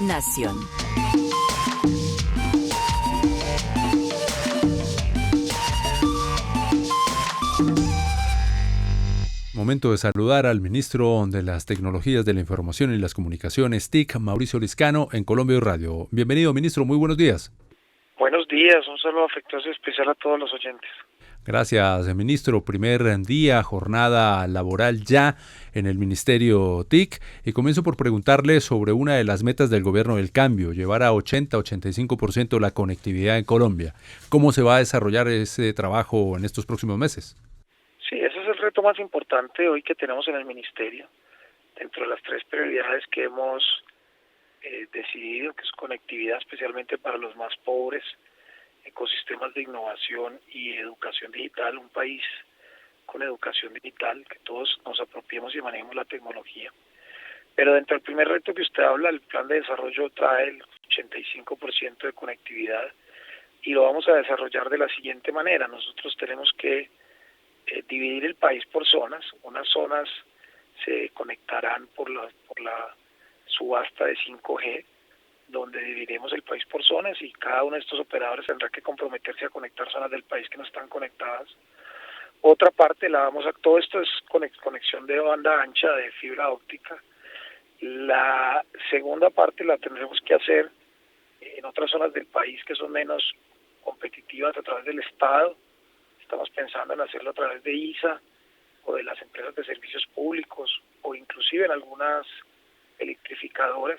Nación. Momento de saludar al ministro de las Tecnologías de la Información y las Comunicaciones, TIC, Mauricio Liscano, en Colombia Radio. Bienvenido, ministro, muy buenos días. Buenos días, un saludo afectuoso y especial a todos los oyentes. Gracias, ministro. Primer día, jornada laboral ya en el Ministerio TIC. Y comienzo por preguntarle sobre una de las metas del gobierno del cambio, llevar a 80-85% la conectividad en Colombia. ¿Cómo se va a desarrollar ese trabajo en estos próximos meses? Sí, ese es el reto más importante hoy que tenemos en el Ministerio. Dentro de las 3 prioridades que hemos decidido, que es conectividad especialmente para los más pobres, ecosistemas de innovación y educación digital, un país con educación digital, que todos nos apropiemos y manejemos la tecnología. Pero dentro del primer reto que usted habla, el plan de desarrollo trae el 85% de conectividad y lo vamos a desarrollar de la siguiente manera. Nosotros tenemos que dividir el país por zonas. Unas zonas se conectarán por la subasta de 5G, donde dividiremos el país por zonas y cada uno de estos operadores tendrá que comprometerse a conectar zonas del país que no están conectadas. Otra parte todo esto es conexión de banda ancha, de fibra óptica. La segunda parte la tendremos que hacer en otras zonas del país que son menos competitivas a través del Estado. Estamos pensando en hacerlo a través de ISA o de las empresas de servicios públicos o inclusive en algunas electrificadoras,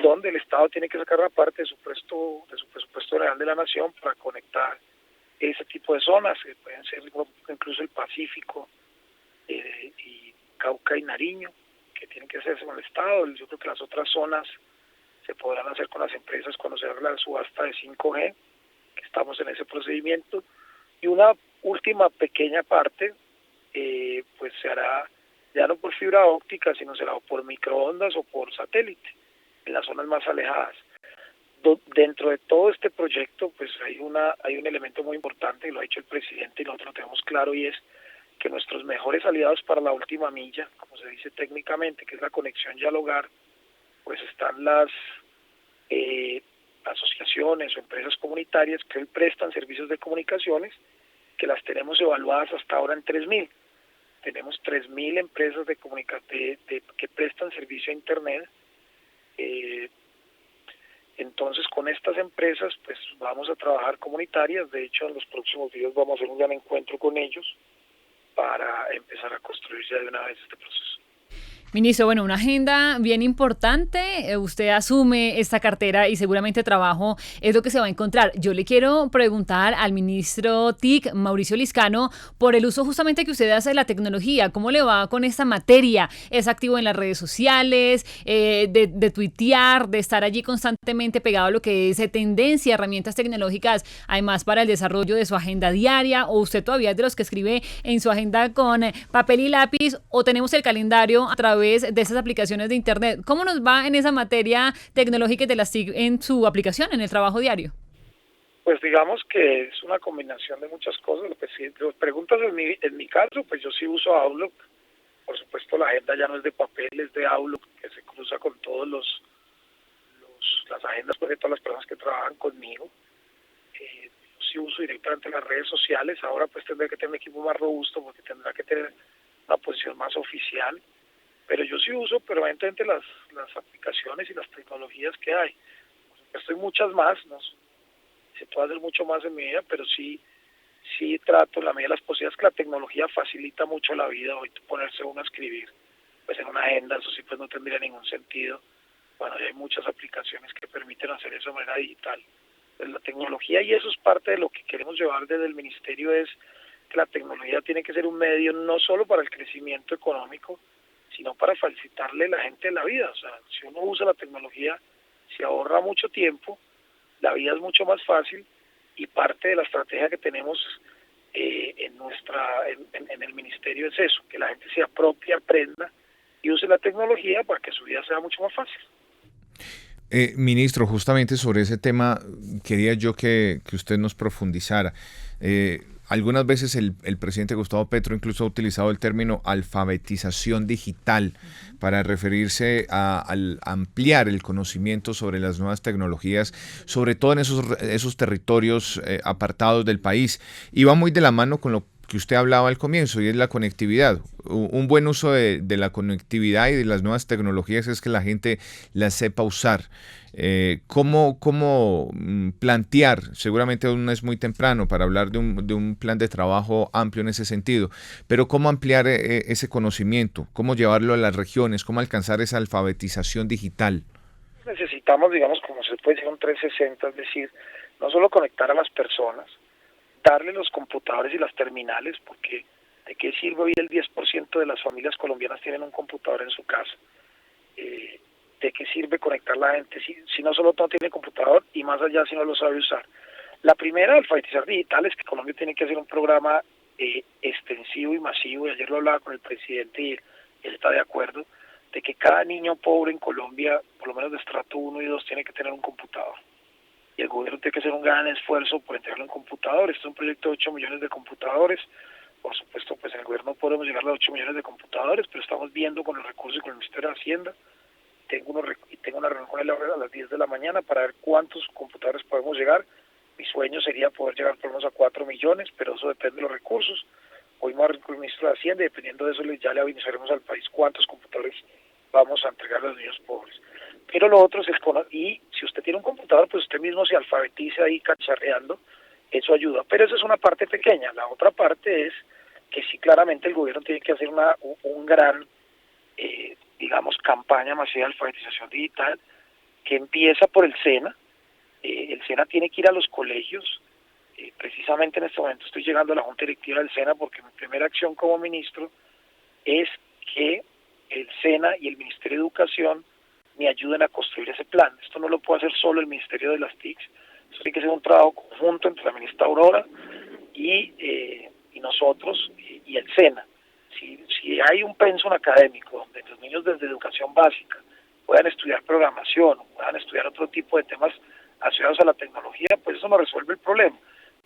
donde el Estado tiene que sacar una parte de su presupuesto real de la nación para conectar ese tipo de zonas, que pueden ser incluso el Pacífico y Cauca y Nariño, que tienen que hacerse con el Estado. Yo creo que las otras zonas se podrán hacer con las empresas cuando se haga la subasta de 5G, que estamos en ese procedimiento. Y una última pequeña parte, pues se hará ya no por fibra óptica, sino será por microondas o por satélite, en las zonas más alejadas. Dentro de todo este proyecto, pues hay un elemento muy importante, y lo ha dicho el presidente y nosotros lo tenemos claro, y es que nuestros mejores aliados para la última milla, como se dice técnicamente, que es la conexión ya al hogar, pues están las asociaciones o empresas comunitarias que hoy prestan servicios de comunicaciones, que las tenemos evaluadas hasta ahora en 3.000. Tenemos 3.000 empresas que prestan servicio a Internet. Entonces, con estas empresas, pues vamos a trabajar comunitarias. De hecho, en los próximos días vamos a hacer un gran encuentro con ellos para empezar a construir ya de una vez este proceso. Ministro, bueno, una agenda bien importante. Usted asume esta cartera y seguramente trabajo es lo que se va a encontrar. Yo le quiero preguntar al ministro TIC, Mauricio Liscano, por el uso justamente que usted hace de la tecnología. ¿Cómo le va con esta materia? ¿Es activo en las redes sociales, de tuitear, de estar allí constantemente pegado a lo que es tendencia, herramientas tecnológicas, además para el desarrollo de su agenda diaria? ¿O usted todavía es de los que escribe en su agenda con papel y lápiz? ¿O tenemos el calendario a través de esas aplicaciones de Internet? ¿Cómo nos va en esa materia tecnológica de las TIC en su aplicación, en el trabajo diario? Pues digamos que es una combinación de muchas cosas. Si te preguntas en mi caso, pues yo sí uso Outlook. Por supuesto, la agenda ya no es de papel, es de Outlook, que se cruza con todos las agendas pues, de todas las personas que trabajan conmigo. Yo sí uso directamente las redes sociales. Ahora pues tendré que tener un equipo más robusto porque tendrá que tener una posición más oficial. Pero yo sí uso permanentemente las aplicaciones y las tecnologías que hay. Por supuesto, hay muchas más, ¿no? Se puede hacer mucho más en mi vida, pero sí trato en la medida de las posibilidades que la tecnología facilita mucho la vida. Hoy ponerse uno a escribir pues en una agenda, eso sí pues no tendría ningún sentido. Bueno, hay muchas aplicaciones que permiten hacer eso de manera digital. Pues la tecnología, y eso es parte de lo que queremos llevar desde el ministerio, es que la tecnología tiene que ser un medio no solo para el crecimiento económico, sino para facilitarle a la gente la vida. O sea, si uno usa la tecnología, se ahorra mucho tiempo, la vida es mucho más fácil, y parte de la estrategia que tenemos en el ministerio es eso, que la gente se apropie, aprenda y use la tecnología para que su vida sea mucho más fácil. Ministro, justamente sobre ese tema quería yo que usted nos profundizara. algunas veces el presidente Gustavo Petro incluso ha utilizado el término alfabetización digital para referirse al ampliar el conocimiento sobre las nuevas tecnologías, sobre todo en esos territorios apartados del país. Y va muy de la mano con lo que usted hablaba al comienzo, y es la conectividad. Un buen uso de la conectividad y de las nuevas tecnologías es que la gente las sepa usar. ¿Cómo plantear? Seguramente aún es muy temprano para hablar de un plan de trabajo amplio en ese sentido, pero ¿cómo ampliar ese conocimiento? ¿Cómo llevarlo a las regiones? ¿Cómo alcanzar esa alfabetización digital? Necesitamos, digamos, como se puede decir, un 360, es decir, no solo conectar a las personas, darle los computadores y las terminales, porque ¿de qué sirve hoy el 10% de las familias colombianas tienen un computador en su casa? ¿De qué sirve conectar a la gente si no solo no tiene computador y más allá si no lo sabe usar? La primera, alfabetizar digital, es que Colombia tiene que hacer un programa extensivo y masivo, y ayer lo hablaba con el presidente y él está de acuerdo, de que cada niño pobre en Colombia, por lo menos de estrato 1 y 2, tiene que tener un computador. Y el gobierno tiene que hacer un gran esfuerzo por entregarle un computador. Este es un proyecto de 8 millones de computadores. Por supuesto, pues en el gobierno no podemos llegar a los 8 millones de computadores, pero estamos viendo con los recursos y con el Ministerio de Hacienda. Tengo una reunión con él ahora a las 10 de la mañana para ver cuántos computadores podemos llegar. Mi sueño sería poder llegar por lo menos a 4 millones, pero eso depende de los recursos. Hoy me voy a reunir con el Ministro de Hacienda y dependiendo de eso ya le avisaremos al país cuántos computadores vamos a entregar a los niños pobres. Pero lo otro es y si usted tiene un computador, pues usted mismo se alfabetiza ahí cacharreando, eso ayuda. Pero esa es una parte pequeña. La otra parte es que sí, claramente el gobierno tiene que hacer un gran, digamos, campaña masiva de alfabetización digital, que empieza por el SENA. El SENA tiene que ir a los colegios. Precisamente en este momento estoy llegando a la Junta Directiva del SENA porque mi primera acción como ministro es que el SENA y el Ministerio de Educación me ayuden a construir ese plan. Esto no lo puede hacer solo el Ministerio de las TICs, esto tiene que ser un trabajo conjunto entre la ministra Aurora y nosotros y el SENA. Si hay un pensum académico donde los niños desde educación básica puedan estudiar programación, puedan estudiar otro tipo de temas asociados a la tecnología, pues eso no resuelve el problema.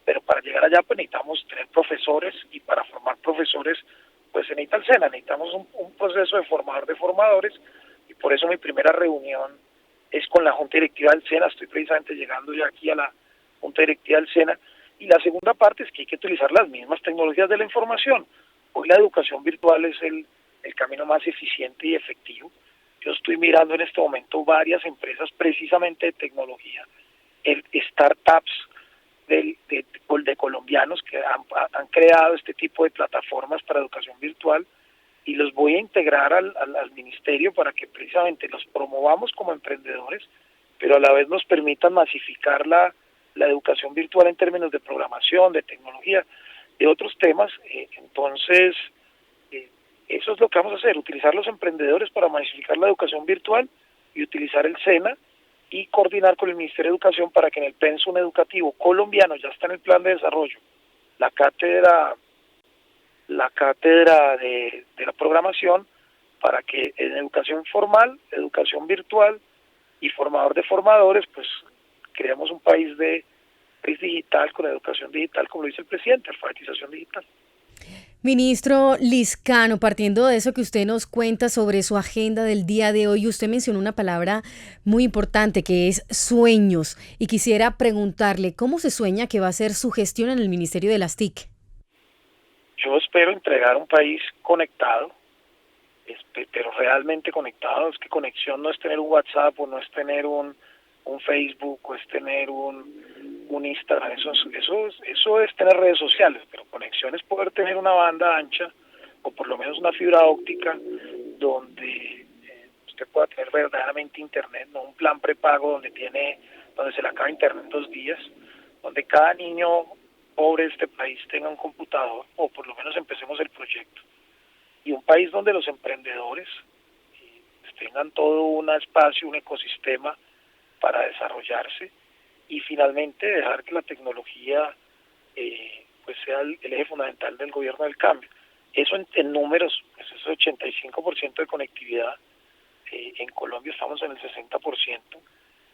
Pero para llegar allá pues necesitamos tener profesores, y para formar profesores pues se necesita el SENA, necesitamos un proceso de formador de formadores, y por eso mi primera reunión es con la Junta Directiva del SENA. Estoy precisamente llegando ya aquí a la Junta Directiva del SENA, y la segunda parte es que hay que utilizar las mismas tecnologías de la información. Hoy la educación virtual es el camino más eficiente y efectivo. Yo estoy mirando en este momento varias empresas precisamente de tecnología, startups de colombianos que han creado este tipo de plataformas para educación virtual, y los voy a integrar al ministerio para que precisamente los promovamos como emprendedores, pero a la vez nos permitan masificar la educación virtual en términos de programación, de tecnología, de otros temas. Entonces, eso es lo que vamos a hacer, utilizar los emprendedores para masificar la educación virtual y utilizar el SENA y coordinar con el Ministerio de Educación para que en el pensum educativo colombiano, ya está en el plan de desarrollo, la cátedra de la programación, para que en educación formal, educación virtual y formador de formadores, pues creemos un país digital, con educación digital, como lo dice el presidente, alfabetización digital. Ministro Lizcano, partiendo de eso que usted nos cuenta sobre su agenda del día de hoy, usted mencionó una palabra muy importante que es sueños, y quisiera preguntarle, ¿cómo se sueña que va a ser su gestión en el Ministerio de las TIC? Yo espero entregar un país conectado, pero realmente conectado. Es que conexión no es tener un WhatsApp, o no es tener un Facebook, o es tener un Instagram. Eso es tener redes sociales, pero conexión es poder tener una banda ancha, o por lo menos una fibra óptica, donde usted pueda tener verdaderamente internet, no un plan prepago donde se le acaba internet en 2 días, donde cada niño pobre de este país tenga un computador, o por lo menos empecemos el proyecto. Y un país donde los emprendedores tengan todo un espacio, un ecosistema para desarrollarse, y finalmente dejar que la tecnología pues sea el eje fundamental del gobierno del cambio. Eso en números, pues es 85% de conectividad. En Colombia estamos en el 60%.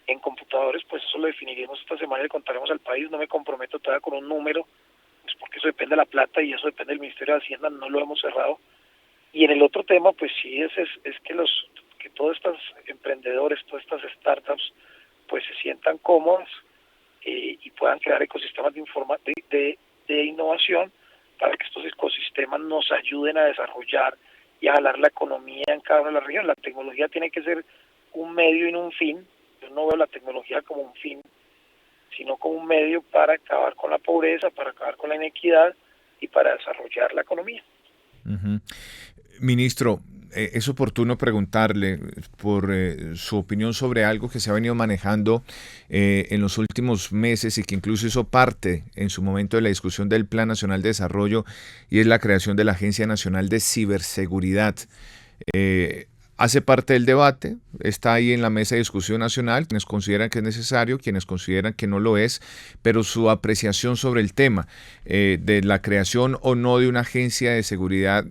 En computadores, pues eso lo definiremos esta semana y le contaremos al país. No me comprometo todavía con un número pues porque eso depende de la plata y eso depende del Ministerio de Hacienda, no lo hemos cerrado. Y en el otro tema, pues sí, es que todos estos emprendedores, todas estas startups, pues se sientan cómodas y puedan crear ecosistemas de innovación para que estos ecosistemas nos ayuden a desarrollar y a jalar la economía en cada una de las regiones. La tecnología tiene que ser un medio y no un fin. Yo no veo la tecnología como un fin, sino como un medio para acabar con la pobreza, para acabar con la inequidad y para desarrollar la economía. Uh-huh. Ministro, es oportuno preguntarle por su opinión sobre algo que se ha venido manejando en los últimos meses y que incluso hizo parte en su momento de la discusión del Plan Nacional de Desarrollo, y es la creación de la Agencia Nacional de Ciberseguridad. Hace parte del debate, está ahí en la mesa de discusión nacional, quienes consideran que es necesario, quienes consideran que no lo es, pero su apreciación sobre el tema de la creación o no de una agencia de seguridad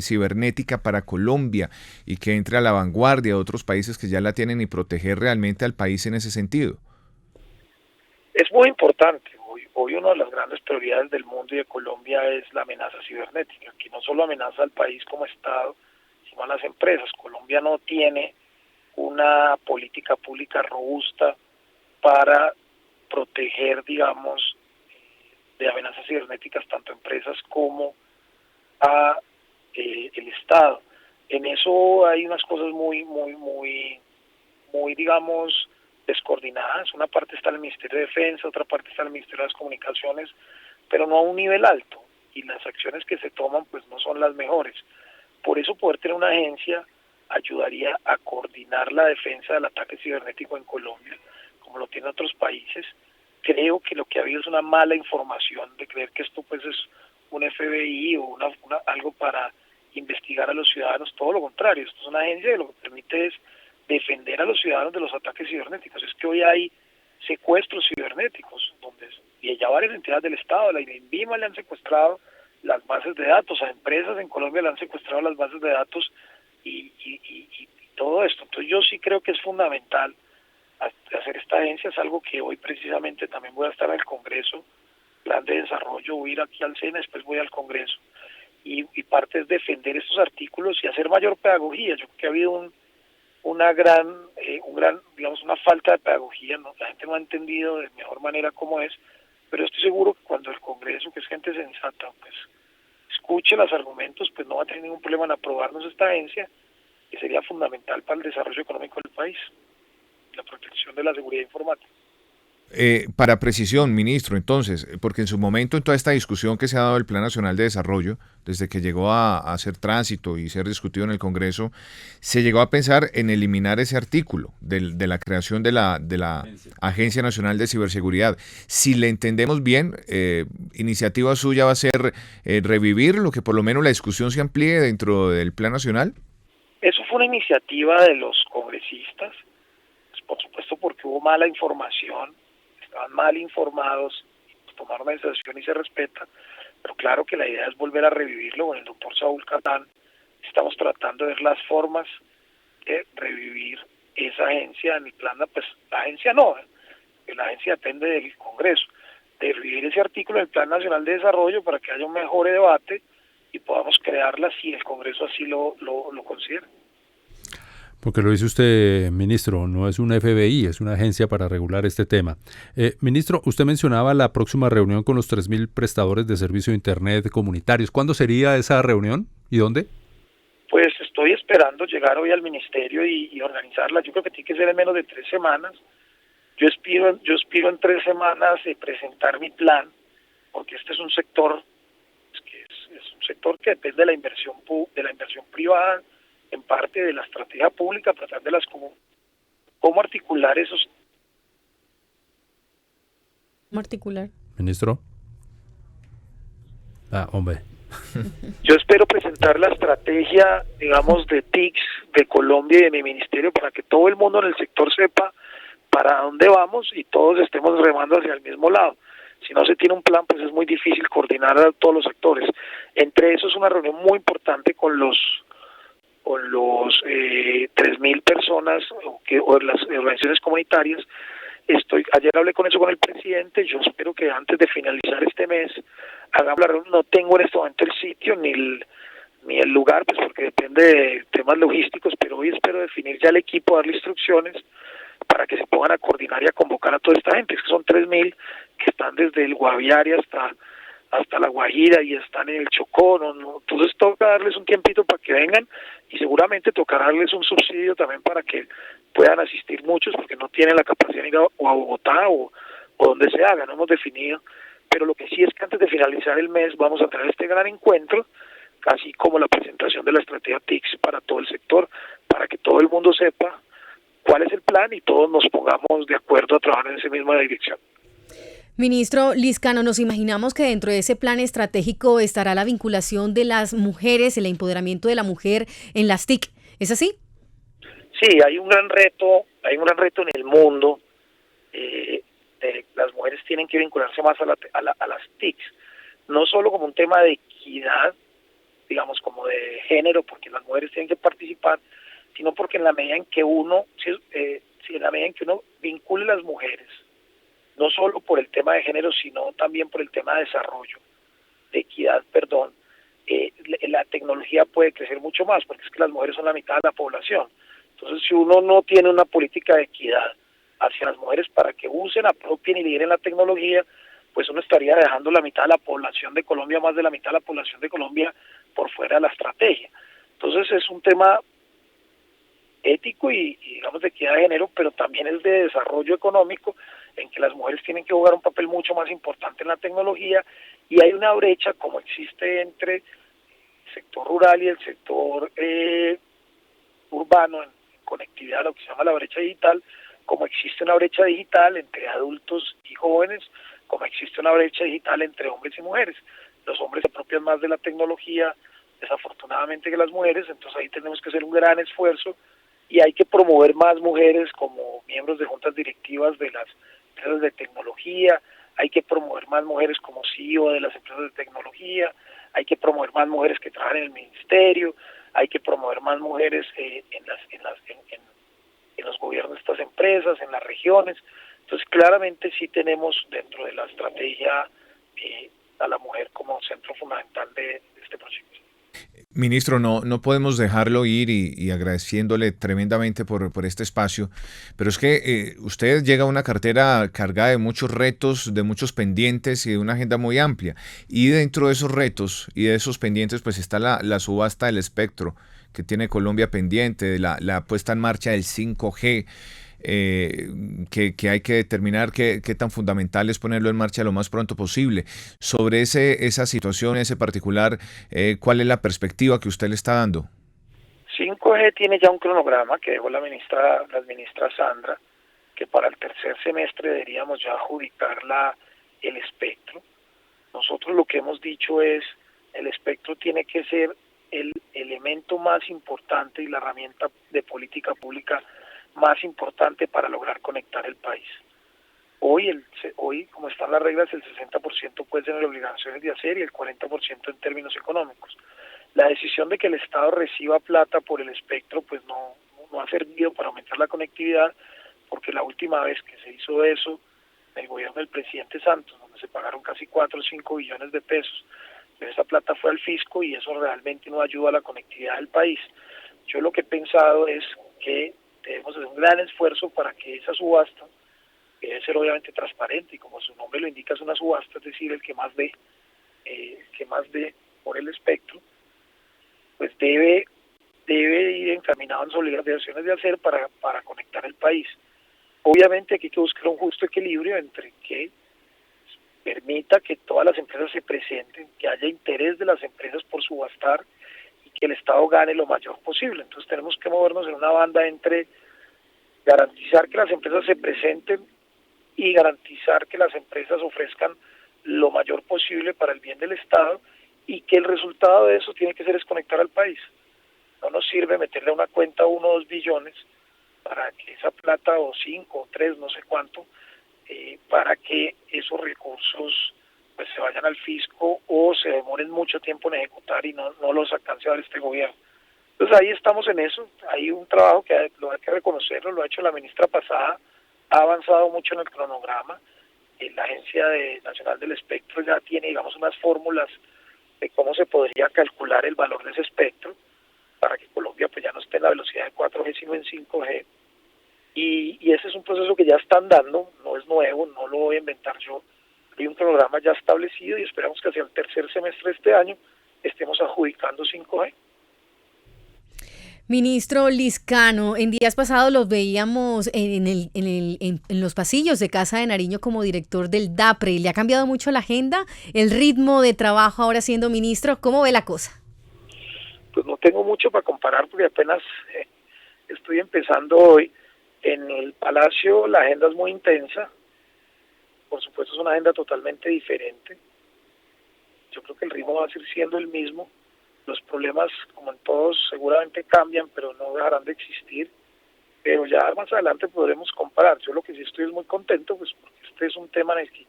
cibernética para Colombia y que entre a la vanguardia de otros países que ya la tienen y proteger realmente al país en ese sentido. Es muy importante. Hoy una de las grandes prioridades del mundo y de Colombia es la amenaza cibernética, que no solo amenaza al país como Estado, sino a las empresas. Colombia no tiene una política pública robusta para proteger, digamos, de amenazas cibernéticas tanto a empresas como a el Estado. En eso hay unas cosas muy, digamos, descoordinadas. Una parte está en el Ministerio de Defensa, otra parte está en el Ministerio de las Comunicaciones, pero no a un nivel alto, y las acciones que se toman pues no son las mejores. Por eso poder tener una agencia ayudaría a coordinar la defensa del ataque cibernético en Colombia, como lo tienen otros países. Creo que lo que ha habido es una mala información de creer que esto pues es un FBI o algo para investigar a los ciudadanos. Todo lo contrario, esto es una agencia que lo que permite es defender a los ciudadanos de los ataques cibernéticos. Es que hoy hay secuestros cibernéticos, donde y ya varias entidades del Estado, la INVIMA le han secuestrado las bases de datos, a empresas en Colombia le han secuestrado las bases de datos y todo esto. Entonces yo sí creo que es fundamental hacer esta agencia. Es algo que hoy precisamente también voy a estar en el Congreso, plan de desarrollo, voy a ir aquí al SENA, después voy al Congreso, y parte es defender estos artículos y hacer mayor pedagogía. Yo creo que ha habido una falta de pedagogía, ¿no? La gente no ha entendido de mejor manera cómo es, pero estoy seguro que cuando el Congreso, que es gente sensata, pues escuche los argumentos, pues no va a tener ningún problema en aprobarnos esta agencia, que sería fundamental para el desarrollo económico del país, la protección de la seguridad informática. Para precisión, ministro, entonces, porque en su momento en toda esta discusión que se ha dado del Plan Nacional de Desarrollo, desde que llegó a ser tránsito y ser discutido en el Congreso, se llegó a pensar en eliminar ese artículo de la creación de la Agencia Nacional de Ciberseguridad. Si le entendemos bien, iniciativa suya va a ser revivir lo que por lo menos la discusión se amplíe dentro del Plan Nacional. Eso fue una iniciativa de los congresistas, pues por supuesto porque hubo mala información, estaban mal informados, tomaron una decisión y se respeta, pero claro que la idea es volver a revivirlo. Con el doctor Saúl Catán estamos tratando de ver las formas de revivir esa agencia. En mi plan, pues la agencia no, la agencia depende del Congreso, de revivir ese artículo del Plan Nacional de Desarrollo para que haya un mejor debate y podamos crearla si el Congreso así lo considera. Porque lo dice usted, ministro, no es un FBI, es una agencia para regular este tema. Ministro, usted mencionaba la próxima reunión con los 3.000 prestadores de servicio de Internet comunitarios. ¿Cuándo sería esa reunión y dónde? Pues estoy esperando llegar hoy al ministerio y organizarla. Yo creo que tiene que ser en menos de 3 semanas. Yo aspiro en 3 semanas presentar mi plan, porque este es un sector es un sector que depende de la inversión privada, en parte de la estrategia pública, tratar de cómo articular esos. ¿Cómo articular? Ministro. Hombre. Yo espero presentar la estrategia, digamos, de TICS de Colombia y de mi ministerio para que todo el mundo en el sector sepa para dónde vamos y todos estemos remando hacia el mismo lado. Si no se tiene un plan, pues es muy difícil coordinar a todos los sectores. Entre esos, una reunión muy importante con los 3.000 personas o las organizaciones comunitarias. Ayer hablé con el presidente. Yo espero que antes de finalizar este mes hagamos la reunión. No tengo en este momento el sitio ni el lugar, pues porque depende de temas logísticos, pero hoy espero definir ya el equipo, darle instrucciones para que se pongan a coordinar y a convocar a toda esta gente, es que son 3.000 que están desde el Guaviare hasta la Guajira y están en el Chocó, entonces toca darles un tiempito para que vengan y seguramente tocará darles un subsidio también para que puedan asistir muchos porque no tienen la capacidad de ir a Bogotá o donde se haga, no hemos definido, pero lo que sí es que antes de finalizar el mes vamos a tener este gran encuentro, así como la presentación de la estrategia TICS para todo el sector, para que todo el mundo sepa cuál es el plan y todos nos pongamos de acuerdo a trabajar en esa misma dirección. Ministro Lizcano, nos imaginamos que dentro de ese plan estratégico estará la vinculación de las mujeres, el empoderamiento de la mujer en las TIC. ¿Es así? Sí, hay un gran reto en el mundo. Las mujeres tienen que vincularse más a las TICs, no solo como un tema de equidad, digamos como de género, porque las mujeres tienen que participar, sino porque en la medida en que uno vincule a las mujeres, no solo por el tema de género, sino también por el tema de desarrollo, de equidad, la tecnología puede crecer mucho más, porque es que las mujeres son la mitad de la población. Entonces, si uno no tiene una política de equidad hacia las mujeres para que usen, apropien y lideren la tecnología, pues uno estaría dejando la mitad de la población de Colombia, más de la mitad de la población de Colombia, por fuera de la estrategia. Entonces, es un tema ético y digamos de equidad de género, pero también es de desarrollo económico, en que las mujeres tienen que jugar un papel mucho más importante en la tecnología, y hay una brecha como existe entre el sector rural y el sector urbano en conectividad, lo que se llama la brecha digital, como existe una brecha digital entre adultos y jóvenes, como existe una brecha digital entre hombres y mujeres. Los hombres se apropian más de la tecnología, desafortunadamente, que las mujeres, entonces ahí tenemos que hacer un gran esfuerzo y hay que promover más mujeres como miembros de juntas directivas de las empresas de tecnología, hay que promover más mujeres como CEO de las empresas de tecnología, hay que promover más mujeres que trabajan en el ministerio, hay que promover más mujeres en los gobiernos de estas empresas, en las regiones. Entonces, claramente sí tenemos dentro de la estrategia a la mujer como centro fundamental de este proyecto. Ministro, no podemos dejarlo ir y agradeciéndole tremendamente por este espacio, pero es que usted llega a una cartera cargada de muchos retos, de muchos pendientes y de una agenda muy amplia. Y dentro de esos retos y de esos pendientes pues está la subasta del espectro que tiene Colombia pendiente, la puesta en marcha del 5G, que hay que determinar qué tan fundamental es ponerlo en marcha lo más pronto posible. Sobre esa situación, ese particular, ¿cuál es la perspectiva que usted le está dando? 5G tiene ya un cronograma que dejó la ministra Sandra, que para el tercer semestre deberíamos ya adjudicar el espectro. Nosotros lo que hemos dicho es, el espectro tiene que ser el elemento más importante y la herramienta de política pública más importante para lograr conectar el país. Hoy, como están las reglas, el 60% puede tener obligaciones de hacer y el 40% en términos económicos. La decisión de que el Estado reciba plata por el espectro pues no ha servido para aumentar la conectividad, porque la última vez que se hizo eso, en el gobierno del presidente Santos, donde se pagaron casi 4 o 5 billones de pesos, pero esa plata fue al fisco y eso realmente no ayuda a la conectividad del país. Yo lo que he pensado es que debemos hacer un gran esfuerzo para que esa subasta, que debe ser obviamente transparente y como su nombre lo indica es una subasta, es decir, el que más dé por el espectro, pues debe ir encaminado en sus obligaciones de hacer para conectar el país. Obviamente aquí hay que buscar un justo equilibrio entre que permita que todas las empresas se presenten, que haya interés de las empresas por subastar y que el Estado gane lo mayor posible. Entonces tenemos que movernos en una banda entre garantizar que las empresas se presenten y garantizar que las empresas ofrezcan lo mayor posible para el bien del Estado y que el resultado de eso tiene que ser desconectar al país. No nos sirve meterle a una cuenta 1 o 2 billones para que esa plata, o 5 o 3, no sé cuánto, para que esos recursos pues se vayan al fisco o se demoren mucho tiempo en ejecutar y no los alcance a dar este gobierno. Entonces ahí estamos en eso, hay un trabajo que lo hay que reconocerlo, lo ha hecho la ministra pasada, ha avanzado mucho en el cronograma, la Agencia Nacional del Espectro ya tiene, digamos, unas fórmulas de cómo se podría calcular el valor de ese espectro para que Colombia pues ya no esté en la velocidad de 4G sino en 5G. Y ese es un proceso que ya están dando, no es nuevo, no lo voy a inventar yo. Hay un programa ya establecido y esperamos que hacia el tercer semestre de este año estemos adjudicando 5G. Ministro Liscano, en días pasados los veíamos en los pasillos de Casa de Nariño como director del DAPRE. ¿Le ha cambiado mucho la agenda, el ritmo de trabajo ahora siendo ministro? ¿Cómo ve la cosa? Pues no tengo mucho para comparar porque apenas estoy empezando hoy. En el Palacio la agenda es muy intensa. Por supuesto es una agenda totalmente diferente. Yo creo que el ritmo va a seguir siendo el mismo. Los problemas, como en todos, seguramente cambian, pero no dejarán de existir. Pero ya más adelante podremos comparar. Yo lo que sí estoy es muy contento, pues porque este es un tema en el que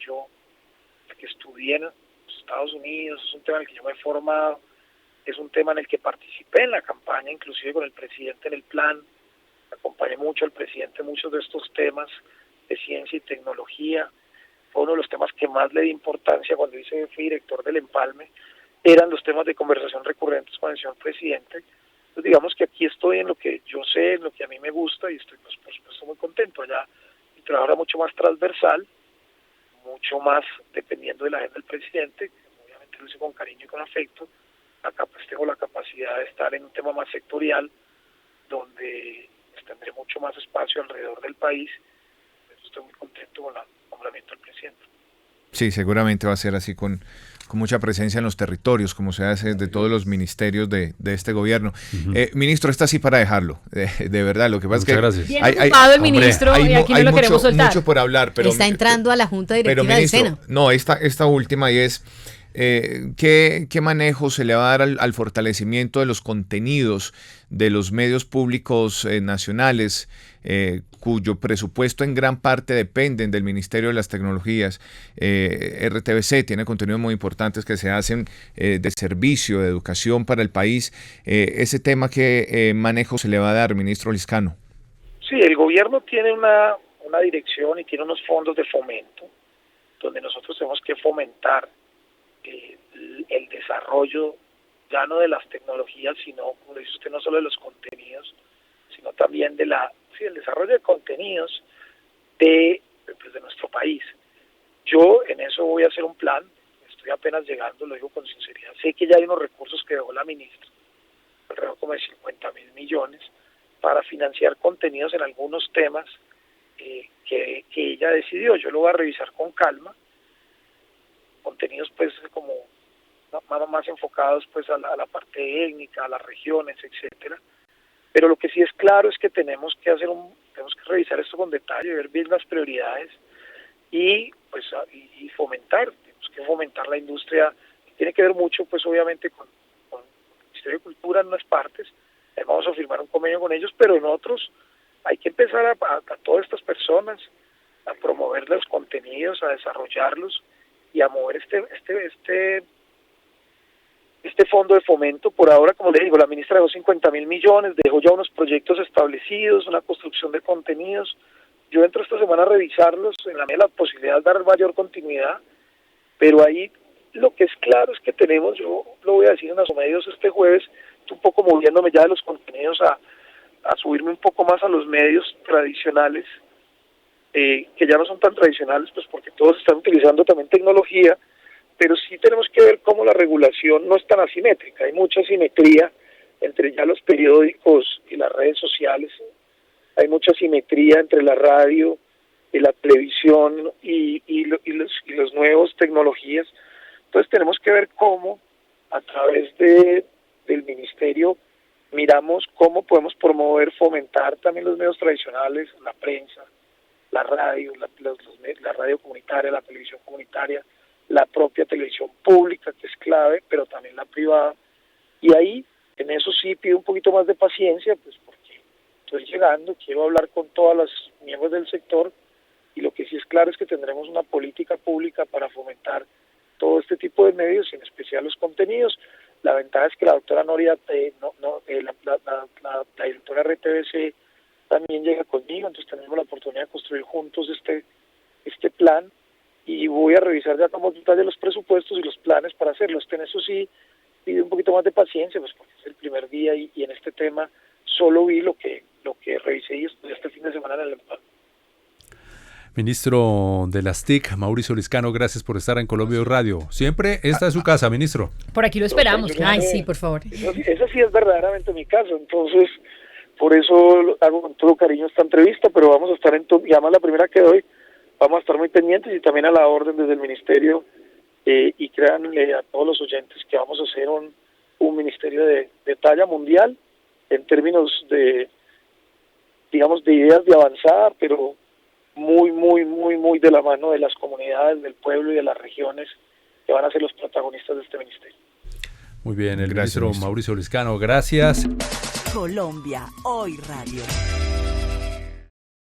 que estudié en los Estados Unidos, es un tema en el que yo me he formado, es un tema en el que participé en la campaña, inclusive con el presidente en el plan, acompañé mucho al presidente en muchos de estos temas de ciencia y tecnología. Fue uno de los temas que más le di importancia cuando fui director del Empalme, eran los temas de conversación recurrentes con el señor presidente. Entonces digamos que aquí estoy en lo que yo sé, en lo que a mí me gusta y estoy pues, por supuesto muy contento. Allá mi trabajo era mucho más transversal, mucho más dependiendo de la agenda del presidente, que obviamente lo hice con cariño y con afecto. Acá pues tengo la capacidad de estar en un tema más sectorial, donde pues, tendré mucho más espacio alrededor del país. Entonces, estoy muy contento con el nombramiento del presidente. Sí, seguramente va a ser así con mucha presencia en los territorios, como se hace de todos los ministerios de este gobierno. Ministro, está así para dejarlo, de verdad. Lo que pasa Muchas es que bien ocupado el ministro y aquí no lo queremos soltar. Mucho por hablar, pero está entrando a la Junta Directiva pero, ministro, del Sena. No, esta última y es ¿qué manejo se le va a dar al fortalecimiento de los contenidos de los medios públicos nacionales, cuyo presupuesto en gran parte dependen del Ministerio de las Tecnologías? RTBC tiene contenidos muy importantes que se hacen de servicio, de educación para el país. Ese tema, ¿qué manejo se le va a dar, ministro Liscano? Sí, el gobierno tiene una dirección y tiene unos fondos de fomento, donde nosotros tenemos que fomentar el desarrollo ya no de las tecnologías, sino, como dice usted, no solo de los contenidos, sino también el desarrollo de contenidos de nuestro país. Yo en eso voy a hacer un plan, estoy apenas llegando, lo digo con sinceridad. Sé que ya hay unos recursos que dejó la ministra, alrededor como de 50.000 millones, para financiar contenidos en algunos temas que ella decidió. Yo lo voy a revisar con calma, contenidos pues como más enfocados pues a la parte étnica, a las regiones, etcétera. Pero lo que sí es claro es que tenemos que revisar esto con detalle, ver bien las prioridades y pues y fomentar, tenemos que fomentar la industria, que tiene que ver mucho pues obviamente con el Ministerio de Cultura en unas partes. Vamos a firmar un convenio con ellos, pero en otros hay que empezar a todas estas personas a promover los contenidos, a desarrollarlos y a mover este fondo de fomento. Por ahora, como le digo, la ministra dejó 50.000 millones, dejó ya unos proyectos establecidos, una construcción de contenidos. Yo entro esta semana a revisarlos en la medida de la posibilidad de dar mayor continuidad, pero ahí lo que es claro es que tenemos, yo lo voy a decir en los medios este jueves, un poco moviéndome ya de los contenidos a subirme un poco más a los medios tradicionales, que ya no son tan tradicionales, pues porque todos están utilizando también tecnología, pero sí tenemos que ver cómo la regulación no es tan asimétrica. Hay mucha simetría entre ya los periódicos y las redes sociales, hay mucha simetría entre la radio y la televisión y los nuevos tecnologías. Entonces tenemos que ver cómo a través del ministerio miramos cómo podemos promover, fomentar también los medios tradicionales, la prensa, la radio, la radio comunitaria, la televisión comunitaria, la propia televisión pública, que es clave, pero también la privada. Y ahí, en eso sí pido un poquito más de paciencia, pues porque estoy llegando, quiero hablar con todas las miembros del sector, y lo que sí es claro es que tendremos una política pública para fomentar todo este tipo de medios, y en especial los contenidos. La ventaja es que la doctora Noria, la directora RTBC, también llega conmigo, entonces tenemos la oportunidad de construir juntos este plan, voy a revisar ya como detalle los presupuestos y los planes para hacerlo. En eso sí pide un poquito más de paciencia, pues porque es el primer día y en este tema solo vi lo que revisé y estudié este fin de semana en el EMPAD. Ministro de las TIC, Mauricio Liscano, gracias por estar en Colombia Radio. Siempre esta es su casa, ministro. Por aquí lo esperamos. Ay, sí, por favor. Esa sí es verdaderamente mi caso, entonces por eso hago con todo cariño esta entrevista, pero vamos a estar y además la primera que doy, vamos a estar muy pendientes y también a la orden desde el ministerio, y créanle a todos los oyentes que vamos a hacer un ministerio de talla mundial en términos de, digamos, de ideas de avanzada, pero muy, muy, muy, muy de la mano de las comunidades, del pueblo y de las regiones que van a ser los protagonistas de este ministerio. Muy bien, Gracias, ministro ministro Mauricio Liscano, gracias. Colombia Hoy Radio.